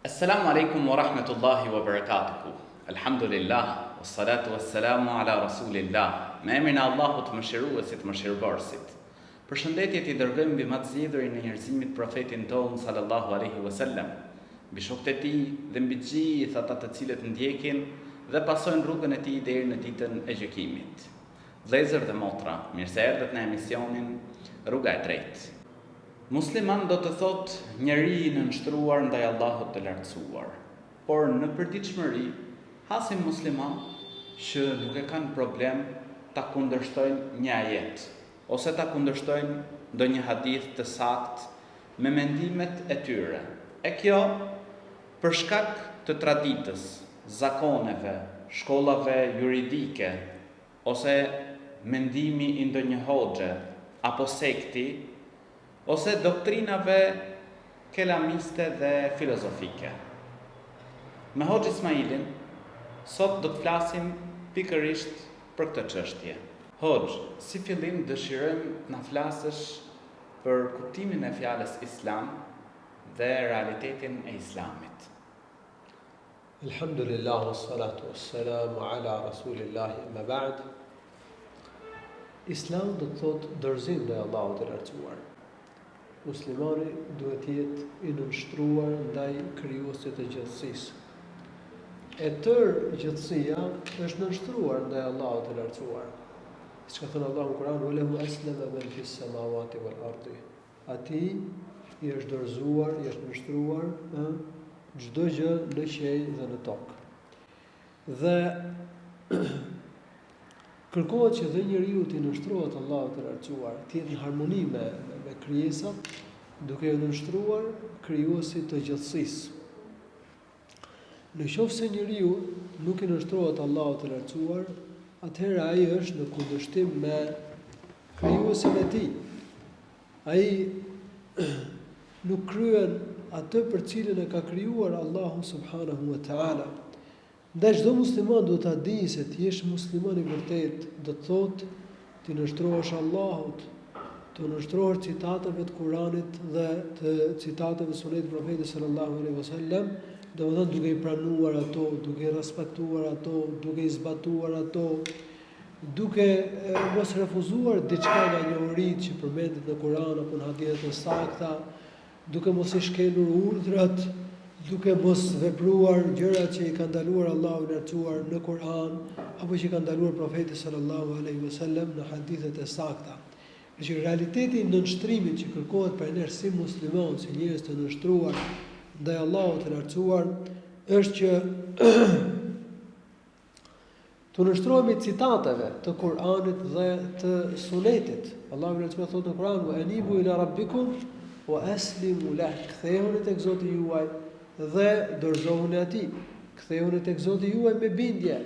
Assalamu alaikum wa rahmatullahi wa barakatuhu. Alhamdulillah, wassalatu wassalamu ala rasulillah. Me emrin e Allahut mëshiruesit, mëshirëbërësit. Përshëndetjet I dërgojmë mbi më të zgjedhurin e njerëzimit profetin ton sallallahu alaihi wasallam, mbi shokët e tij dhe mbi gjithë ata të cilët ndjekin dhe pasojnë rrugën e tij deri në ditën e gjykimit. Vëllezër dhe motra, mirë se erdhët në emisionin Rruga e Drejtë. Musliman do të thot njeri I nënshtruar ndaj Allahut të lartësuar, por në përditshmëri hasim musliman që nuk e kanë problem ta kundërshtojnë një ajet ose ta kundërshtojnë ndonjë hadith të saktë me mendimet e tyre. E kjo për shkak të traditës, zakoneve, shkollave juridike ose mendimi I ndonjë hoxhe apo sekti ose doktrinave kelamiste dhe filozofike. Me Hoxh Ismailin, sot do të flasim pikërisht për këtë çështje. Hoxh, si fillim dëshirojmë na flasësh për kuptimin e fjalës Islam dhe realitetin e Islamit. Alhamdulillah, wassalatu wassalamu ala rasulillahi amma ba'd. Islam do të thotë dorëzim ndaj Allahut të lartësuar. Muslimani duhet jetë I nënshtruar ndaj krijuesit të gjithësisë. E tërë gjithësia është nënshtruar ndaj Allahut të lartësuar. Siç ka thënë Allahu në Kur'an, "Walahu aslama man fis samawati wal ardi." Atij I është dorëzuar, I është nënshtruar çdo gjë në qiell dhe në tokë. Dhe kërkohet që dhe njeriu të nënshtrohet Allahut të lartësuar, të jetë në harmoni me krijesat, duke U nënshtruar krijuesit të gjithësisë. Në qoftë se njeriu nuk I nënshtrohet Allahut të lartësuar, atëherë ai është në kundërshtim me krijuesin e tij. Ai nuk kryen atë për cilën e ka krijuar Allahu subhanahu wa taala. Ndaj çdo musliman duhet ta di se ti je musliman I vërtet, do të thotë ti nënshtrohesh Allahut, të nënshtrohesh citateve të Kuranit dhe të citateve të Sunetit Profetit sallallahu alaihi wasallam, domethënë duke I pranuar ato, duke I respektuar ato, duke I zbatuar ato, duke mos refuzuar diçka nga njohuritë që përmendet në Kuran apo në hadithe të sakta, duke mos I shkelur urdhrat, duke mos vepruar gjërat që I ka ndaluar Allahu I lartësuar në Kur'an apo që I ka ndaluar Profeti sallallahu alaihi wasallam në hadithet e sakta. Që realiteti I nënshtrimit që kërkohet për ne si musliman, si njerëz të nënshtruar ndaj Allahut të lartësuar, është që të nënshtrohemi citateve të Kur'anit dhe të Sunetit. Allahu I lartësuar thotë në Kur'an: "Wa anibu ila rabbikum wa aslimu lah." Kthehuni tek Zoti juaj dhe dorëzohuni atij. Kthehuni tek Zoti juaj me bindje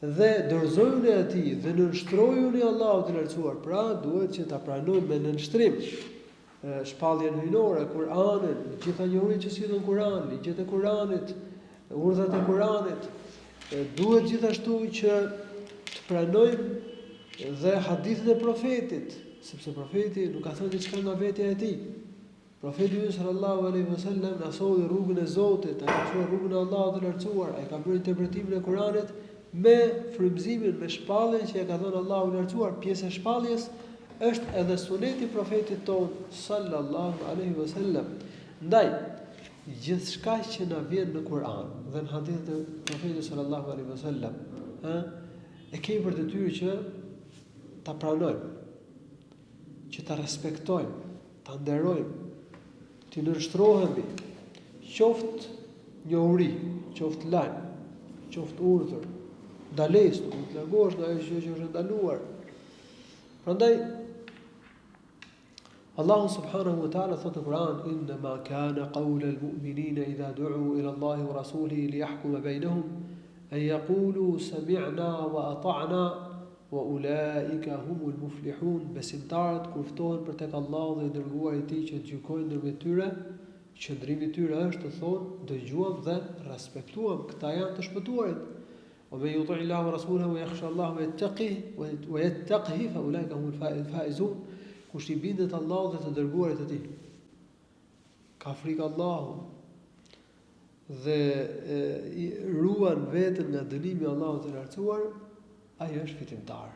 dhe dorëzohuni atij dhe nënshtrohuni Allahut të lartësuar. Pra duhet që ta pranojmë me nënshtrim shpalljen hyjnore, Kur'anin, gjitha njohuritë që sillen në Kur'an, ligjet e Kur'anit, urdhat e Kur'anit. Duhet gjithashtu që të pranojmë dhe hadithin e profetit, sepse profeti nuk ka thënë diçka nga vetja e tij. Profeti sallallahu alaihi wasallam na solli rrugën e Zotit, na solli rrugën e Allahut të lartësuar, ai ka bërë interpretimin e Kuranit me frymëzimin, me shpalljen që e ka dhënë Allahu I lartësuar. Pjesë e shpalljes është edhe suneti I profetit ton sallallahu alaihi wasallam. Ndaj gjithçka që na vjen në Kur'an dhe në hadithet e profetit sallallahu alaihi wasallam, e kemi për detyrë që ta pranojmë, që ta respektojmë, ta nderojmë, të nënshtrohemi, qoftë njohuri, qoftë lajm, qoftë urdhër, ndalesë, të largohesh nga ajo që është ndaluar. Prandaj Allahu subhanahu wa ta'ala thotë në Kur'an: "Inna ma kana qawla al-mu'minina idha du'u ila Allahi wa rasulihi li yahkuma bainahum an yaqulu sami'na wa ata'na wa ulaika humul muflihun." Besimtarët kur ftohen për tek Allahu dhe I dërguari I tij që të gjykojnë ndërmjet tyre, qëndrimi I tyre është të thonë dëgjuam dhe respektuam, këta janë të shpëtuarit. "Wa man yuti' Allaha wa rasulahu wa yakhsha Allaha wa yattaqihi fa ulaika humul faizun." Kush I bindet Allahut dhe të dërguarit të tij, ka frikë Allahut dhe ruan veten nga dënimi i Allahut të lartësuar, ai është fitimtar.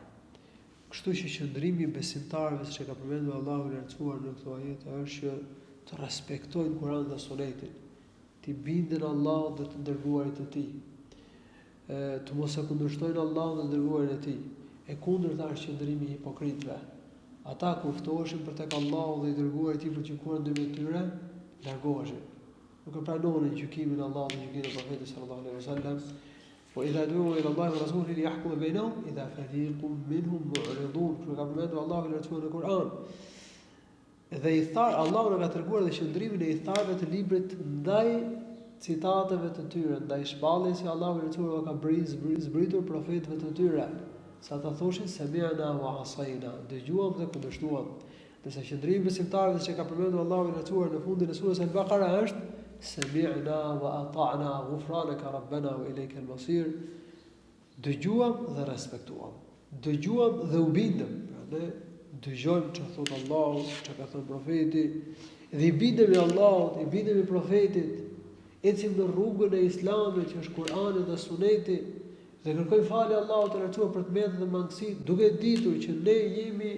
Kështu që qëndrimi i besimtarëve, siç e ka përmendur Allahu i lartësuar në këtë ajet, është që të respektojnë Kur'anin dhe Sunetin, të bindën Allahut dhe të dërguarit të Tij, të mos e kundërshtojnë Allahun dhe dërguarin e Tij. E kundërta është qëndrimi i hipokritëve. Ata kur ftoheshin për tek Allahu dhe i dërguari i Tij për gjykuar ndërmjet tyre, largoheshin. Nuk e pranonin gjykimin e Allahut dhe gjykimin e Profetit sallallahu alaihi wasallam. Wa idha du'u ila Allahi wa rasulihi li yahkuma bainahum idha fariqun minhum mu'ridun. Kjo ka përmendur Allahu i lartësuar në Kur'an. Dhe i tharë, Allahu në ka treguar dhe qëndrimin e i tharëve të librit ndaj citateve të tyre, ndaj shpalljes që Allahu i lartësuar ka zbritur profetëve të tyre. Sa ta thoshin sami'na wa asayna, dëgjuam dhe kundërshtuam. Nëse qëndrimi i besimtarëve që ka përmendur Allahu i lartësuar në fundin e surës Al-Baqara është sami'na wa ata'na ghufranaka rabbana wa ilayka al-masir, dëgjuam dhe respektuam. Dëgjuam dhe u bindëm. Ne dëgjojmë çfarë thot Allahu, çka ka thënë profeti, dhe i bindemi Allahut, i bindemi profetit, ecim në rrugën e Islamit që është Kur'ani dhe Suneti, dhe kërkojmë falje Allahut të lartësuar për tmerrjet dhe mangësitë, duke ditur që ne jemi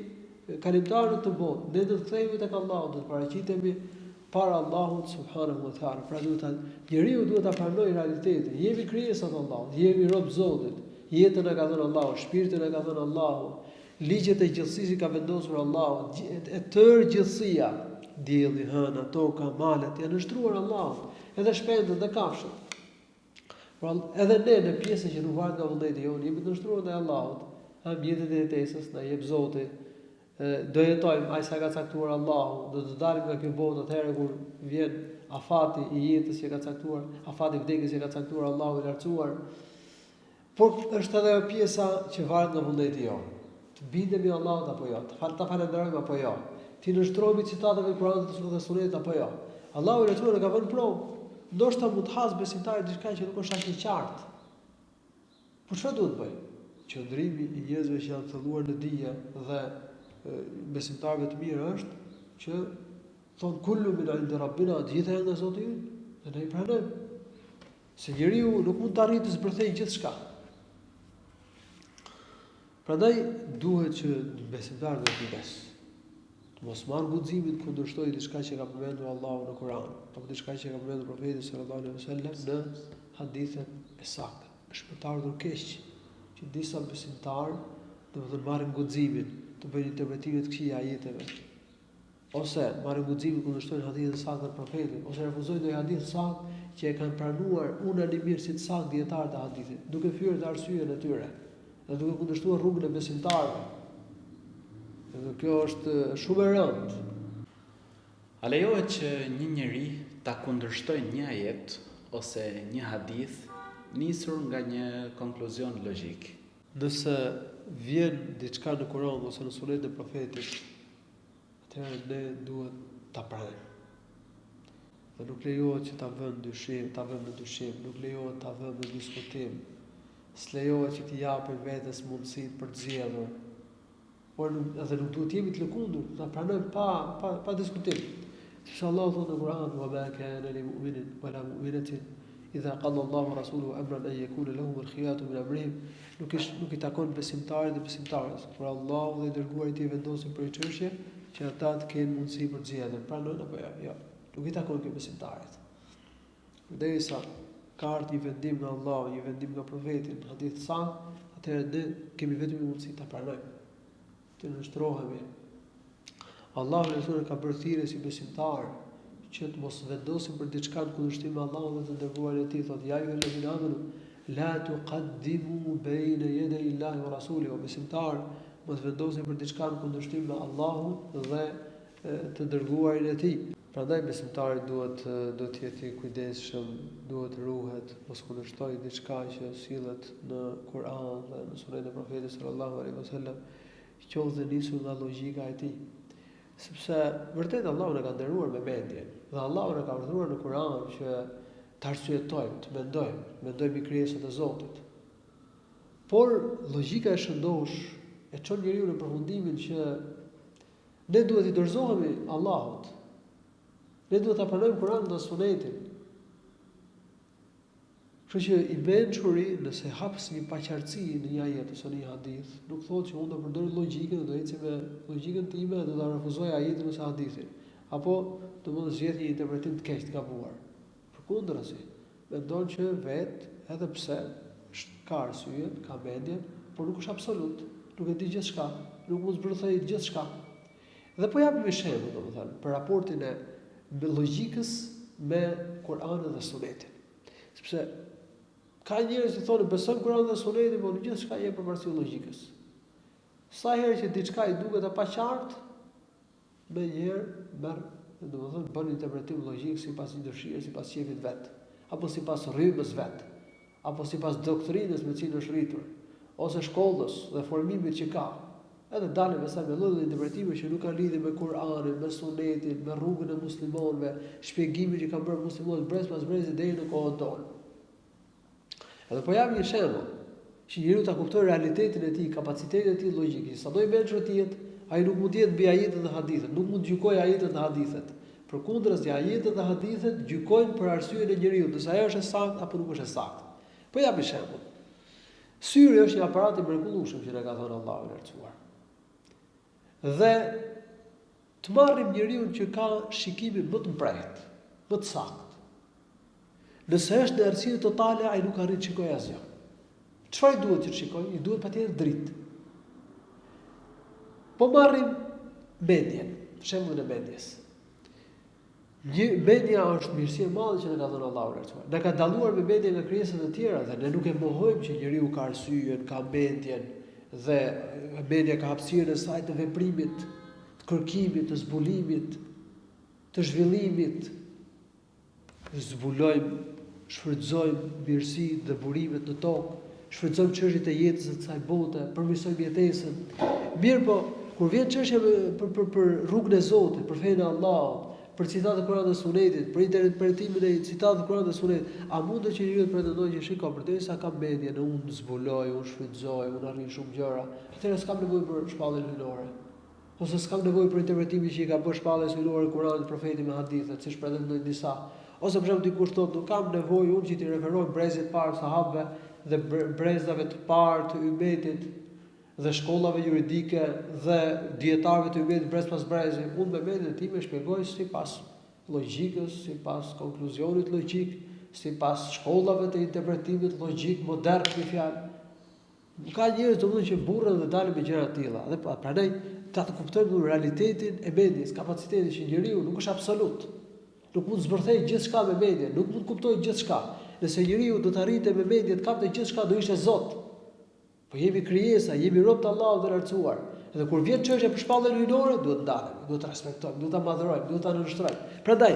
kalimtarë të botë, ne do të kthehemi tek Allahu, do të paraqitemi para Allahut subhanahu wa taala. Pra njeriu duhet ta pranojë realitetin. Jemi krijesa të Allahut, jemi rob Zotit. Jetën e ka dhënë Allahu, shpirtin e ka dhënë Allahu. Ligjet e gjithësisë ka vendosur Allahu, e tërë gjithësia, dielli, hëna, toka, malet, janë nështruar Allahut, edhe shpendët dhe kafshët. Pra edhe ne në pjesën që nuk varet nga vullneti jon, jemi të nështruar ndaj Allahut. Mjetet e jetesës na jep Zoti. Do jetojmë ai sa ka caktuar Allahu, do të dalim nga kjo botë atëherë kur vjen afati i jetës që ka caktuar, afati i vdekjes që ka caktuar Allahu i lartësuar. Por është edhe pjesa që varet nga vullneti jon. Të bindemi Allahut apo jo, ta falenderojmë apo jo, ti nështrohemi citateve të Kuranit dhe Sunetit apo jo. Allahu i lartësuar ka vënë provë. Ndoshta mund të has besimtari diçka që nuk është aq e qartë. Por çfarë duhet bëj? Qëndrimi i njerëzve që janë thelluar në dije dhe besimtarëve të mirë është që thon kullu min inda rabbina, gjithë janë nga Zoti ynë, dhe ne i pranojmë. Se njeriu nuk mund të arrijë të zbërthejë gjithçka. Prandaj duhet që besimtarët të kujdes. Të mos marr guximin të kundërshtojë diçka që ka përmendur Allahu në Kur'an, apo diçka që ka përmendur profeti sallallahu alaihi wasallam në hadithe e sakta. Është për të ardhur keq që disa besimtarë do të marrin guximin të bëjnë interpretime të këqija ajeteve. Ose marrin guximin kundërshtojnë hadithe të sakta të profetit, ose refuzojnë ndonjë hadith sakt që e kanë pranuar unanimisht si të saktë dietarët e hadithit, duke fyer të arsyeën e tyre dhe duke kundërshtuar rrugën e besimtarëve. Dhe kjo është shumë e rëndë. A lejohet që një njeri ta kundërshtojë një ajet ose një hadith nisur nga një konkluzion logjik? Nëse vjen diçka në Kur'an ose në Sunetin e Profetit, atëherë ne duhet ta pranojmë. Dhe nuk lejohet që ta vëmë në dyshim, nuk lejohet ta vëmë në diskutim. S'lejohet që t'i japim vetes mundësitë për të zgjedhur. Por edhe nuk duhet jemi të lëkundur, ta pranojmë pa diskutim. Sepse Allahu thotë në Kur'an: "Wa ma kana lil mu'minin wa la mu'minatin idha qada Allahu wa rasuluhu amran an yakuna lahum al-khiyaratu min amrihim." Nuk i takon besimtarit dhe besimtarës, por Allahu dhe i dërguari i tij vendosin për çështje që ata të kenë mundësi për të zgjedhur. Pranojnë apo jo? Jo. Nuk i takon kjo besimtarit. Derisa ka ardhur një vendim nga Allahu, një vendim nga profeti, në hadith sakt, atëherë ne kemi vetëm mundësi ta pranojmë. Të nështrohemi. Allahu në ka bërë thirrje si besimtar që të mos vendosim për diçka në kundërshtim me Allahun dhe të dërguarin e tij, thotë: "Ya ayyuhallazina amanu la tuqaddimu bayna yaday Allahi wa rasulihi." O besimtar, mos vendosim për diçka në kundërshtim me Allahun dhe të dërguarin e tij. Prandaj besimtari duhet të jetë i kujdesshëm, duhet ruhet, mos kundërshtojë diçka që sillet në Kur'an dhe në Sunetin e Profetit sallallahu alaihi wasallam, qoftë nisur nga logjika e tij. Sepse vërtet Allahu na ka nderuar me mendjen. Dhe Allahu na ka urdhëruar në Kur'an që të arsyetojmë, të mendojmë i krijesat e Zotit. Por logjika e shëndosh e çon njeriu në përfundimin që ne duhet i dorëzohemi Allahut. Ne duhet ta pranojmë Kur'anin dhe Sunetin. Kështu që i mençuri nëse haps një paqartësi në një ajet ose në një hadith, nuk thotë që unë do përdor logjikën, do eci me logjikën time dhe do ta refuzoj ajetin ose hadithin. Apo do mund të zgjedh një interpretim të keq të gabuar. Përkundrazi, mendon që edhe pse ka arsye, ka mendje, por nuk është absolut, nuk e di gjithçka, nuk mund të zbërthej gjithçka. Dhe po japim një shembull, domethënë, për raportin e logjikës me Kur'anin dhe Sunetin. Sepse ka njerëz që thonë besojmë Kur'anin dhe Sunetin, por në gjithçka jep përparësi logjikës. Sa herë që diçka i duket e paqartë, më njëherë merr, domethënë bën interpretim logjik sipas një dëshire, sipas qefit vet, apo sipas rrymës vet, apo sipas doktrinës me cilën është rritur, ose shkollës dhe formimit që ka. Edhe dalë me sa me lloj interpretime që nuk kanë lidhje me Kur'anin, me Sunetin, me rrugën e muslimanëve, shpjegimin që kanë bërë muslimanët brez pas brezi deri në kohën tonë. Edhe po jam një shembull që njeriu ta kuptojë realitetin e tij, kapacitetin e tij logjik. Sado i mençur të jetë, ai nuk mund të jetë mbi ajetet dhe hadithet, nuk mund të gjykojë ajetet dhe hadithet. Përkundrazi, ajetet dhe hadithet gjykojnë për arsyeën e njeriu, nëse ajo është e saktë apo nuk është e saktë. Po jam një shembull. Syri është një aparat i mrekullueshëm që na ka dhënë Allahu i lartësuar. Dhe të marrim njeriu që ka shikimin më të mprehtë, më të saktë. Nëse është në errësirë totale, ai nuk arrin të shikojë asgjë. Çfarë duhet që të shikojë? I duhet patjetër dritë. Po marrim mendjen, shembullin e mendjes. Mendja është mirësi e madhe që na ka dhënë Allahu i lartësuar. Na ka dalluar me mendjen nga krijesat e tjera dhe ne nuk e mohojmë që njeriu ka arsyeën, ka mendjen dhe mendja ka hapësirën e saj të veprimit, të kërkimit, të zbulimit, të zhvillimit. Zbulojmë, shfrytëzojmë mirësi dhe burimet në tokë, shfrytëzojmë çështjet e jetës së kësaj bote, përmirësojmë jetesën. Mirë po, kur vjen çështja për rrugën e Zotit, për fenë e Allahut, për citatët e Kuranit dhe Sunetit, për interpretimin e citatëve të Kuranit dhe Sunetit, a mundet që njeriu të pretendojë që shikoj përderisa kam mendje, unë zbuloj, unë shfrytëzoj, unë arrin shumë gjëra, atëherë s'kam nevojë për shpalljen hyjnore. Ose s'kam nevojë për interpretimin që i ka bërë shpalljes hyjnore Kuranit profeti me hadithet, siç pretendojnë disa. Ose për shembull dikush thotë, nuk kam nevojë unë që t'i referoj brezit parë sahabëve dhe brezave të parë të ummetit dhe shkollave juridike dhe dietarëve të ummetit brez pas brezi. Unë me mendjen time shpjegoj sipas logjikës, sipas konkluzionit logjik, sipas shkollave të interpretimit logjik modern me fjalë. Ka njerëz domosdoshmë që burren dhe dalin me gjëra të tilla. Dhe prandaj ta të kuptojmë realitetin e mendjes, kapacitetin që njeriu nuk është absolut. Nuk mund të zbërthejë gjithçka me mendje, nuk mund të kuptojë gjithçka. Nëse njeriu do të arrinte me mendje të kapte gjithçka, do ishte Zot. Po jemi krijesa, jemi rob të Allahut të lartësuar. Dhe kur vjen çështja për shpalljen hyjnore, duhet ndalemi, duhet ta respektojmë, duhet ta madhrojmë, duhet ta nënshtrojmë. Prandaj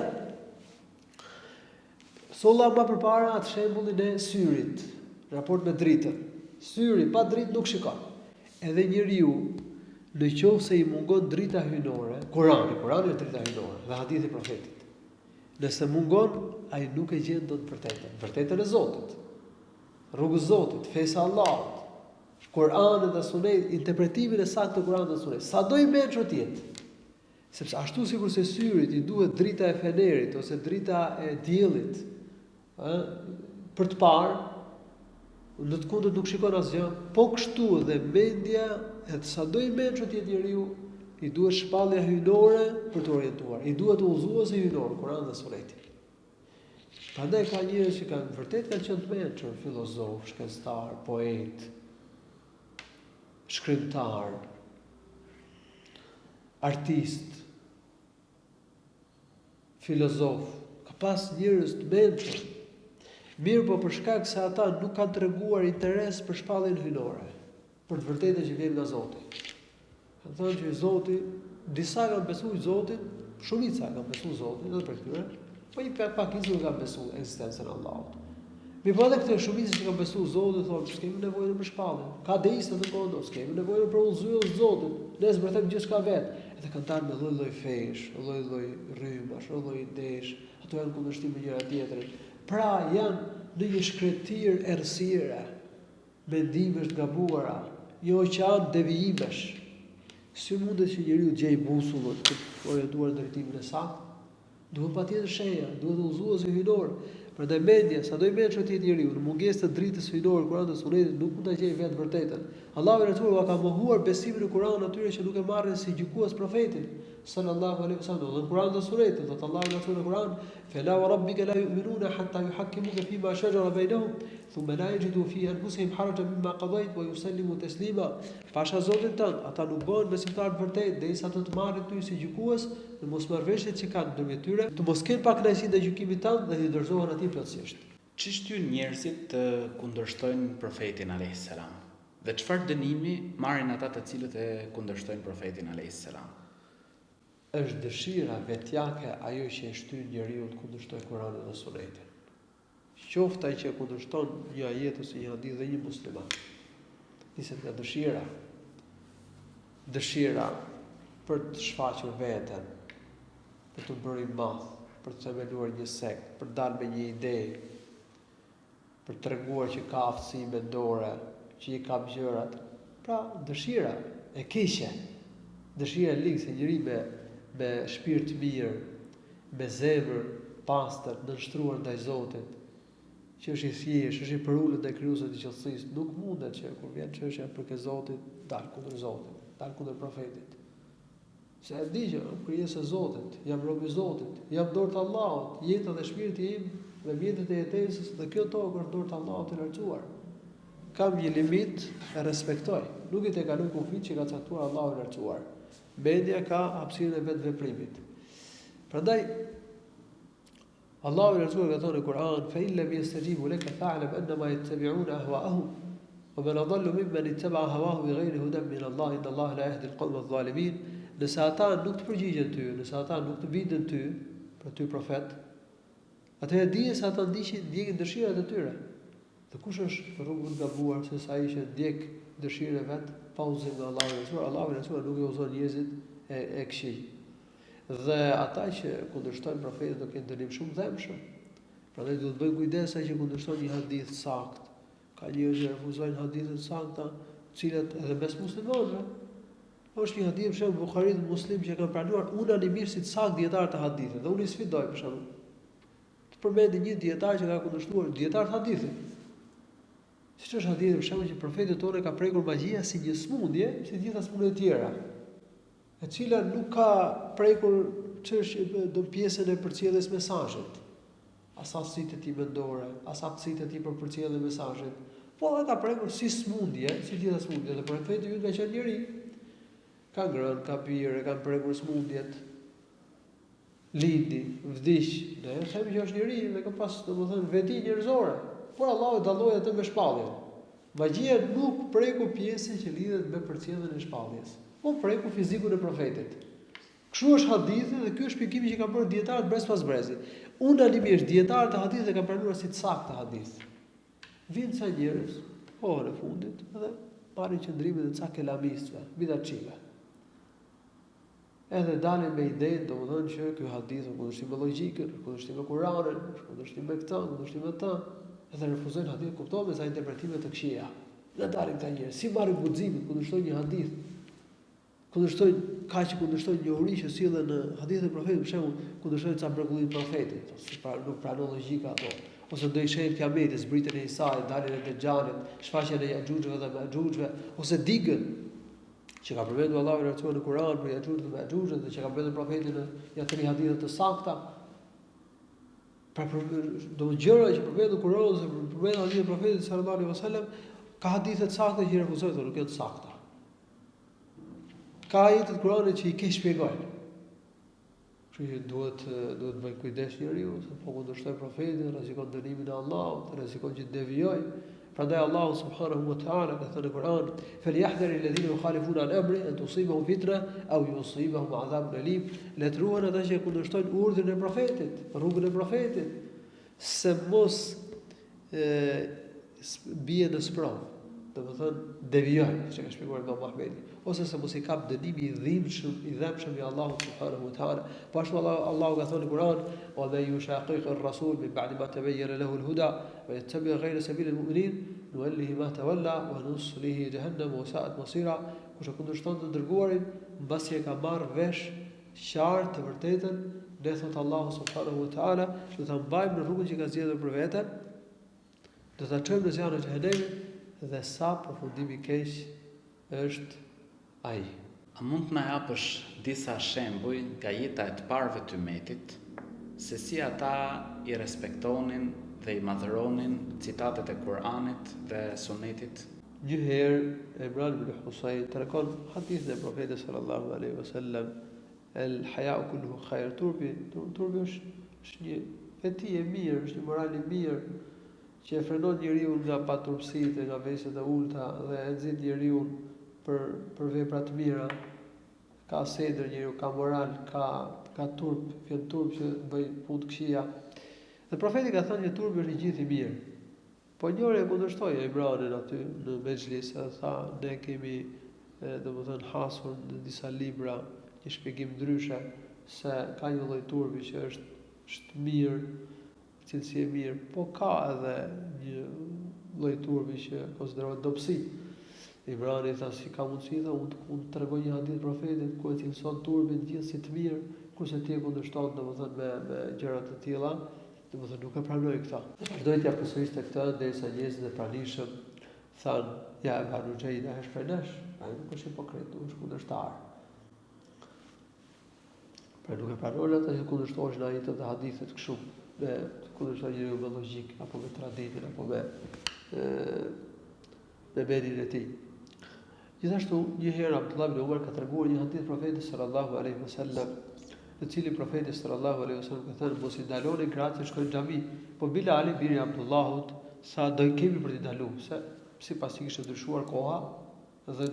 solla më përpara atë shembullin e syrit, raport me dritën. Syri pa dritë nuk shikon. Edhe njeriu, nëse i mungon drita hyjnore, Kurani është drita hyjnore dhe hadithi i profetit. Nëse mungon, ai nuk e gjen dot vërtetën e Zotit. Rrugës Zotit, fesë e Allahut, Kur'ani dhe Suneti, interpretimin e saktë të Kur'anit dhe Sunetit. Sado i mençur të jetë. Sepse ashtu sikur se syrit i duhet drita e fenerit ose drita e diellit, për të parë, në të kundërt nuk shikon asgjë, po kështu dhe mendja e sado i mençur të jetë njeriu, i duhet shpallja hyjnore për të orientuar. I duhet udhëzuesi hyjnor, Kur'ani dhe Suneti. Prandaj ka njerëz që kanë vërtet kanë qenë të mençur, filozof, shkencëtar, poet, shkrimtar, artist, filozof, ka pas njerëz të mençur. Mirë po për shkak se ata nuk kanë treguar interes për shpalljen hyjnore, për të vërtetën që vjen nga Zoti. Kanë thënë që Zoti, disa kanë besuar Zotin, shumica kanë besuar Zotin, edhe për këtyre, po i pakicë nuk kanë besuar ekzistencën e Allahut. Mi po edhe këtë shumicë që kanë besuar Zotin, thonë, s'kemi nevojë për shpallje. Ka deistë në kohë, s'kemi nevojë për udhëzimin e Zotit. Ne zbërthejmë gjithçka vetë. Edhe kanë dalë me lloj-lloj fesh, lloj-lloj rrymash, lloj idesh, ato janë kundërshtim me njëra tjetrën. Pra janë në një shkretir errësire, mendimesh të gabuara, një oqean devijimesh. Si mundet që njeriu të gjejë busullën për të orientuar në drejtimin e saktë? Duhet patjetër shenja, duhet udhëzuesi hyjnor. Prandaj mendja, sado i mendshëm të jetë njeriu, në mungesë të dritës hyjnore Kur'anit dhe Sunetit nuk mund ta gjejë vetë vërtetën. Allahu i Rasulullah ka mohuar besimin në Kur'an atyre që nuk e marrin si gjykues profetin sallallahu alaihi wasallam. Në Kur'an dhe Sunetin, thot Allahu i Rasulullah në Kur'an, "Fela wa rabbika la yu'minuna hatta yuhakkimuka fima shajara bainahum, thumma la yajidu fi anfusihim harajan mimma qadayt wa yusallimu taslima." Pasha Zotin tënd, ata nuk bëhen besimtarë të vërtetë derisa të marrin ty si gjykues në mosmarrveshjet që kanë ndërmjet tyre, të mos kenë pakënaqësi ndaj gjykimit tënd dhe të dorëzohen atij plotësisht. Ç'i shtyn njerëzit të kundërshtojnë profetin alayhis salam? Dhe çfarë dënimi marrin ata të cilët e kundërshtojnë profetin alayhis salam? Është dëshira vetjake ajo që e shtyn njeriu të kundërshtojë Kur'anin dhe Sunetin. Qoftë ai që kundërshton një ajet ose një hadith dhe një musliman. Niset nga dëshira për të shfaqur veten, për të bërë i madh, për të themeluar një sekt, për të dalë me një ide, për të treguar që ka aftësi mendore, që i ka gjërat. Pra, dëshira e keqe, dëshira e ligë se njëri me shpirt mirë, me zemër pastër, nënshtruar ndaj Zotit, që është i thjeshtë, është i përulur ndaj krijuesit të gjithësisë, nuk mundet që kur vjen çështja për ke Zotit, dal kundër Zotit, dal kundër profetit. Se e di që krijesë e Zotit, jam rob i Zotit, jam dorë të Allahut, jeta dhe shpirti im dhe mjetet e jetesës dhe kjo tokë është dorë të Allahut të lartësuar. Kam një limit, e respektoj. Nuk i të kaloj kufit që ka caktuar Allahu i lartësuar. Mendja ka hapësirën e vetë veprimit. Prandaj Allahu i lartësuar ka thënë në Kur'an: "Fa in lam yastajibu laka fa'lam annama yattabi'una ahwa'ahum wa man adallu mimman ittaba'a hawahu bighayri hudan min Allah inna Allah la yahdi al-qawma adh-dhalimin." Nëse ata nuk të përgjigjen ty, nëse ata nuk të bindën ty, për ty profet, atëherë dije se ata ndjekin dëshirat e tyre. Dhe kush është rrugën e gabuar se sa ai që ndjek dëshirën e vet pa udhëzim nga Allahu i Rasul, Allahu i Rasul nuk i udhëzon njerëzit e këqij. Dhe ata që kundërshtojnë profetin do kenë dënim shumë dhëmshëm. Prandaj duhet bëjmë kujdes ai që kundërshton një hadith sakt. Ka njerëz që refuzojnë hadithe të sakta, të cilat edhe mes muslimanëve është një hadith shumë Buhariut dhe Muslim që kanë pranuar unanimisht si të saktë dietar të hadithit. Dhe unë i sfidoj për shembull. Të përmendë një dietar që ka kundërshtuar dietar të hadithit. Siç është hadithi për shembull që profeti tonë ka prekur magjia si një smundje, si të gjitha smundjet e tjera, e cila nuk ka prekur çështje do pjesën e përcjelljes mesazhit. As aftësitë e tij mendore, as aftësitë e tij për përcjellje mesazhit, po edhe ka prekur si smundje, si të gjitha smundjet. Dhe profeti ynë ka qenë njeri. Ka ngrënë, ka pirë, ka prekur smundjet, lindi, vdiq, ne themi që është njeri dhe ka pas domethënë veti njerëzore. Por Allahu dalloi atë me shpalljen. Magjia nuk preku pjesën që lidhet me përcjelljen e shpalljes, po preku fizikun e profetit. Kështu është hadithi dhe ky është shpjegimi që kanë bërë dietarët brez pas brezi. Unanimisht dietarët e hadithit kanë pranuar si të saktë hadith. Vinë ca njerëz, kohën e fundit, dhe marrin qendrimet e ca kelamistëve, bidatçive. Edhe dalin me idenë, domethënë që ky hadith është kundërshtim me logjikën, kundërshtim me Kur'anin, kundërshtim me këtë, kundërshtim me atë, edhe refuzojnë hadith kuptohen me sa interpretime të këqija. Dhe dalin këta njerëz, si marrin guximin, kundërshtojnë një hadith, kundërshtojnë kaq që kundërshtojnë njohuri që sillen në hadithe e profetit, për shembull, kundërshtojnë ca mrekulli të profetit, ose nuk pranon logjika ato, ose do i shehin kiametin, zbritjen e Isait, daljen e Dexhalit, shfaqjen e Yaxhuxhëve dhe Maxhuxhëve, ose digën që ka përmendur Allahu i Lartësuar në Kur'an për Yaxhuxhët dhe Maxhuxhët dhe që ka përmendur profeti në tri hadithe të sakta. Pra do gjëra që përmendur Kur'ani ose përmendur hadithe e profetit sallallahu alaihi wasallam, ka hadithe të sakta që refuzojnë, nuk janë të sakta. Ka ajete të Kur'anit që i ke shpjegojnë. Kështu që duhet bëj kujdes njeriu, se po kundërshtoj profetin, rrezikon dënimin e Allahut, rrezikon që të devijojë. Prandaj Allahu subhanahu wa ta'ala ka thënë në Kur'an: "Falyahdhari alladhina yukhalifuna an amri an tusibahum fitna aw yusibahum 'adhabun alim." Letruan ata që kundërshtojnë urdhrin e profetit, rrugën e profetit, se mos bie në sprovë. Domethënë devijojnë, siç e ka shpjeguar Imam Ahmedi, ose se mos i kap dënimi i dhëmshëm i Allahut subhanahu wa ta'ala. Po ashtu Allahu ka thënë në Kur'an: "Wa man yushaqiq ar-rasul min ba'di ma tabayyana lahu al-huda wa yattabi' ghayra sabili al-mu'minin nuwallihi ma tawalla wa nuslihi jahannam wa sa'at masira." Kush e kundërshton të dërguarin, mbasi e ka marrë vesh qartë të vërtetën, Ne thot Allahu subhanahu wa taala, do ta mbajmë në rrugën që ka zgjedhur për vete, do ta çojmë në zjarrin e xhenemit dhe sa përfundimi i keq është ai. A mund të na japësh disa shembuj nga jeta e të parëve të umetit, se si ata i respektonin dhe i madhëronin citatet e Kur'anit dhe Sunetit? Një herë Imran ibn Husayn tregon hadithin e Profetit sallallahu alaihi wasallam, el haya'u kulluhu khair. Turpi është një veti e mirë, është një moral i mirë që e frenon njeriu nga paturpsitë, nga veset e ulta dhe e nxit njeriu për vepra të mira. Ka sedër njeriu, ka moral, ka turp, fjalë turp që bëj punë të këqija. Dhe Profeti ka thënë që turpi është i gjithë i mirë. Po njëri e kundërshtoi Imranin aty në mezhlis, tha ne kemi domethënë hasur në disa libra një shpjegim ndryshe se ka një lloj turpi që është mirë, cilësi e mirë, po ka edhe një lloj turpi që konsiderohet dobësi. Imrani tha si ka mundësi, unë tregoj një hadith Profetit ku e cilëson turbin gjithë si të mirë, kurse ti e kundërshton domethënë me gjëra të tilla. Domethënë nuk e pranoj këtë. Vazhdoi t'ia përsëriste këtë derisa njerëzit e pranishëm thanë, ja e Banu Xheida është prej nesh, ai nuk është hipokrit, nuk është kundërshtar. Pra nuk e pranoj ata që kundërshtohen ai të hadithet kështu, me kundërshton njeriu me logjik apo me traditin apo me bedin e tij. Gjithashtu, një herë Abdullah ibn Umar ka treguar një hadith Profetit sallallahu alaihi wasallam, në cilin Profeti sallallahu alaihi wasallam ka thënë mos i daloni gratë që shkojnë në xhami, po Bilali biri i Abdullahut sa do i kemi për t'i daluar, se sipas i kishte ndryshuar koha dhe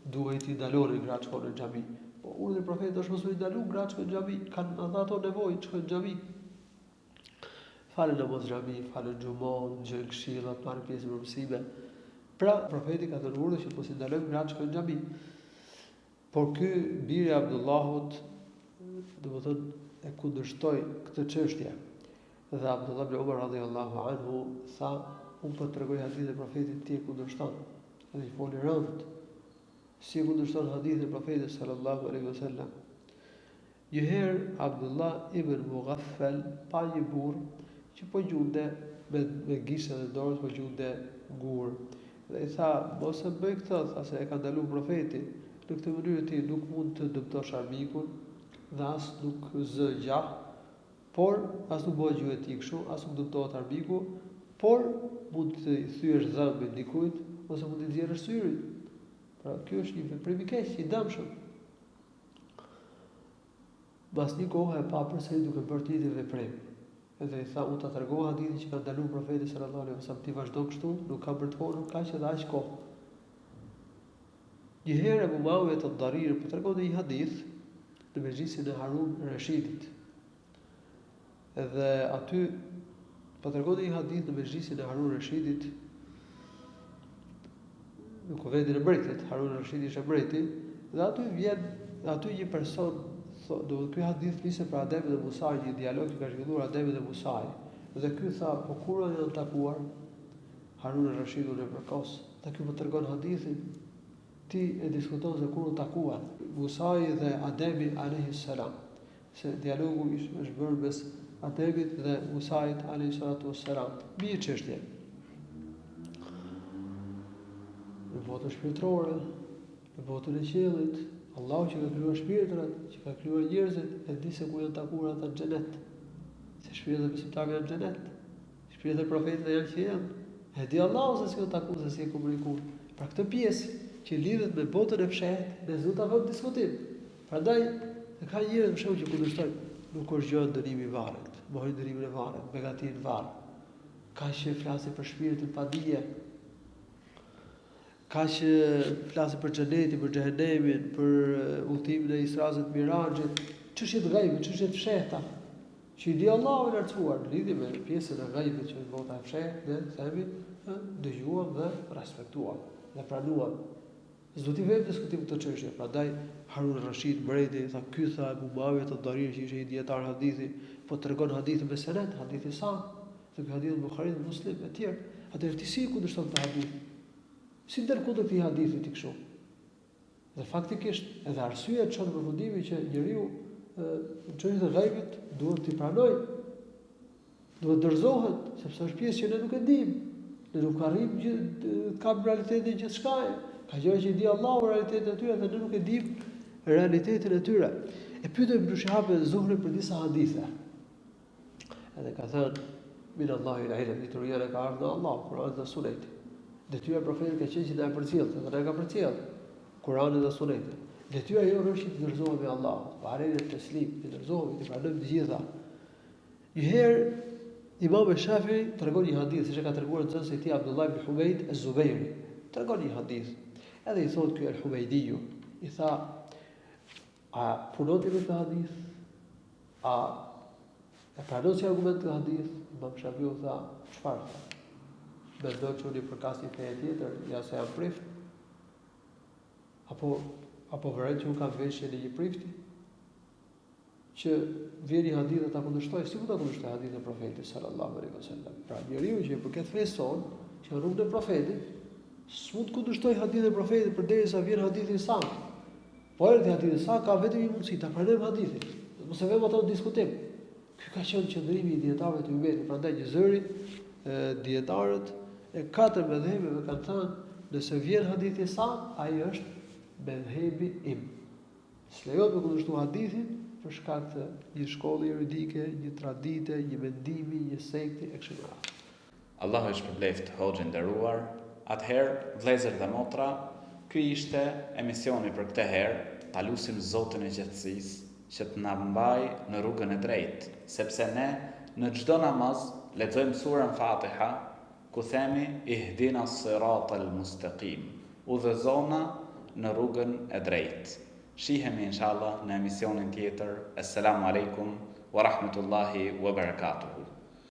duhej t'i daloni gratë që shkojnë në xhami. Po urdhri i Profetit është mos u dalu gratë që shkojnë në xhami, kanë ato nevojë të shkojnë në xhami. Falën namaz xhami, falën xhumon, gjën këshillat, marrin pjesë në mësime. Pra Profeti ka dhënë urdhër që mos i dalojmë gratë që shkojnë në xhami. Por ky biri i Abdullahut domethënë e kundërshtoi këtë çështje. Dhe Abdullah ibn Umar radhiyallahu anhu tha, unë po tregoj hadithin e Profetit, ti e kundërshton. Dhe i foli rënd. Si e kundërshton hadithin e Profetit sallallahu alaihi wasallam. Një herë Abdullah ibn Mughaffal pa një burr që po gjunde me gishtat e dorës, po gjunde gur. Dhe i tha, mos e bëj këtë, tha se e ka ndaluar Profeti. Në këtë mënyrë ti nuk mund të dëmtosh armikun, dhe as nuk zë gjah, por as nuk bëhet gjuhë e tij kështu, as nuk dëmtohet armiku, por mund të thyesh dhëmbin dikujt ose mund të nxjerrësh syrin. Pra kjo është një veprim i keq, i dëmshëm. Pas një kohë e pa përsëri duke bërë të njëjtin veprim. Edhe i tha, unë ta tregova hadithin që ka ndaluar Profeti sallallahu alaihi wasallam, ti vazhdo kështu, nuk ka për të folur kaq edhe aq kohë. Një herë Abu Muawiyah ad-Darir po tregonte një hadith në mezhlisin e Harun Rashidit. Edhe aty po tregonte një hadith në mezhlisin e Harun Rashidit në kuvendin e mbretit. Harun Rashidi ishte mbreti dhe aty një person thotë, ky hadith flisë për Ademit dhe Musait, një dialog që ka zhvilluar Ademi dhe Musai. Dhe ky tha, po kur janë takuar Harun Rashidun e përkos, ta ky po tregon hadithin. Ti e diskuton se kur u takuan Musai dhe Ademi alayhi salam. Se dialogu është bërë mes Ademit dhe Musait alayhi salatu wassalam. Mbi çështje. Në botën shpirtërore, në botën e qiellit, Allahu që ka krijuar shpirtrat, që ka krijuar njerëzit, e di se ku janë takuar ata në xhenet. Se shpirtrat e besimtarëve janë në xhenet. Shpirtrat e profetëve janë në qiell. E di Allahu se si u takuan, se si e komunikuan. Pra këtë pjesë që lidhet me botën e fshehtë, ne zot ta vëmë diskutim. Prandaj ka njerëz më shumë që kundërshtojnë, nuk është gjë ndërimi i varrit, mohoi ndërimin e varrit, begatin e varrit. Ka që flasin për shpirtin pa dije. Ka që flasin për xhenetin, për xhehenemin, për udhimin e Isra's dhe Mirajit, çështje të ghaibit, çështje të fshehta. Që i di Allahu i lartësuar, lidhje me pjesën e ghaibit që është bota e fshehtë, ne themi, dëgjuam dhe respektuam dhe pranuam. S'do t'i vëmë diskutim këtë çështje. Prandaj Harun Rashid mbreti tha, ky tha Abu Muawiyah ad-Darir që ishte një dietar hadithi, po tregon hadithin me senet, hadithi sa, se ky hadith Buhariut dhe Muslim e tjerë. Atëherë ti si kundërshton këtë hadith? Si ndër kundër këtij hadithi ti kështu? Dhe faktikisht edhe arsyeja çon në përfundim që njeriu çështja e ghaibit duhet t'i pranoj. Duhet dorëzohet, sepse është pjesë që ne nuk e dimë. Ne nuk arrim të kapim realitetin e gjithçka. Ka gjëra që i di Allahu realitetin e tyre dhe ne nuk e dimë realitetin e tyre. E pyetëm Ibn Shihab Zuhri për disa hadithe. Edhe ka thënë min Allahu ila ila dituriyana ka ardhur Allah, Kur'ani dhe Suneti. Detyra e profetit ka qenë që na e përcjellë, dhe na ka përcjellë Kur'ani dhe Suneti. Detyra jonë është të dorëzohemi me Allahun, pa harrë teslim, të dorëzohemi, të pranojmë të gjitha. Një herë Imam Shafi'i tregon një hadith, siç e ka treguar nxënësi i tij Abdullah ibn Humayd az-Zubairi. Tregon një hadith. Edhe i thotë ky al-Humaydiu, i tha, a punon ti me këtë hadith? A e pranon si argument këtë hadith? Imam Shafi'i tha, çfarë tha? Mendoj që unë përkas një feje tjetër, ja se jam prift? Apo vërejt që unë kam veshje në një prifti? Që vjen një hadith dhe ta kundërshtoj, si mund ta kundërshtoj hadithin e profetit sallallahu alaihi wasallam. Pra njeriu që përket fesë son, që rrugën e profetit, s'mund të kundërshtoj hadithin e profetit përderisa vjen hadithi i saktë. Po erdhi hadithi i saktë, ka vetëm një mundësi ta pranojmë hadithin. Mos e vëmë ato në diskutim. Ky ka qenë qëndrimi i dietarëve të ummetit, prandaj që zëri dietarët e katër mëdhëve kanë thënë, nëse vjen hadithi i saktë, ai është mëdhëbi im. S'lejohet të kundërshtojë hadithin për shkak të një shkolle juridike, një tradite, një mendimi, një sekti e kështu me radhë. Allahu i shpërbleft hoxhën nderuar. Atëherë, vëllezër dhe motra, ky ishte emisioni për këtë herë. Ta lutim Zotin e qetësisë që të na mbajë në rrugën e drejtë, sepse ne në çdo namaz lexojmë surën Fatiha, ku themi ihdina siratal mustaqim, udhëzona në rrugën e drejtë. Shihemi inshallah në emisionin tjetër. Assalamu alaikum wa rahmatullahi wa barakatuh.